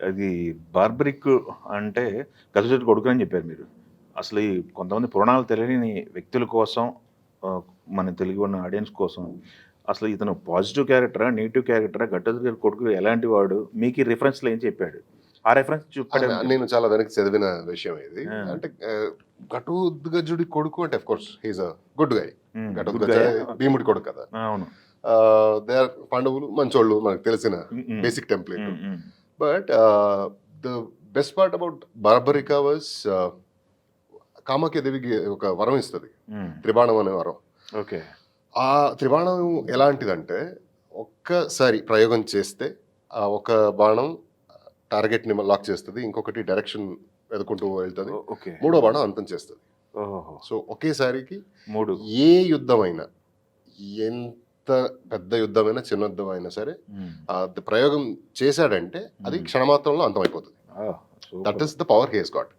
అది బార్బరిక్ అంటే గజదొడ్డి కొడుకుని చెప్పారు మీరు. అసలు ఈ కొంతమంది పురాణాలు తెలియని వ్యక్తుల కోసం మన తెలుగు ఉన్న ఆడియన్స్ కోసం అసలు ఇతను పాజిటివ్ క్యారెక్టరా? నెగెటివ్ క్యారెక్టరా? గడ్డొడ్డి కొడుకు ఎలాంటి వాడు? మీకు ఈ రిఫరెన్స్‌లో ఏం చెప్పాడు? ఆ రిఫరెన్స్ చూపాడేమో నేను చాలా వెనక్కి చదివిన విషయం ఇది. ఆ! అంటే ఘటోత్కచుడి కొడుకు అంటే of course he is a good guy. Good Ghatotkacha గయా? భీముడి కొడుకు కదా! అవును. దే ఆర్ పాండవులు మంచోళ్ళు మనకు తెలిసిన hmm. Basic template. Hmm. Hmm. But the best part about Barbarika was Kamakhya దేవికి ఒక వరం ఇస్తది. హ్మ్. త్రిబాణం అనే వరం. ఓకే. ఆ త్రిబాణం ఎలాంటిదంటే ఒక్కసారి ప్రయోగం చేస్తే ఆ ఒక బాణం టార్గెట్‌ని లాక్ చేస్తది. ఇంకొకటి డైరెక్షన్ వెతుక్కుంటూ వెళ్తది. ఓకే. మూడో బాణం అంతం చేస్తది. ఓహోహో! సో, ఒకేసారికి 3. ఏ యుద్ధమైనా, ఎంత పెద్ద యుద్ధమైనా, చిన్న యుద్ధమైనా సరే హ్మ్. ప్రయోగం చేశాడంటే అది హ్మ్. క్షణమాత్రంలో అంతమైపోతది. ఆ! That super. Is the power he has got.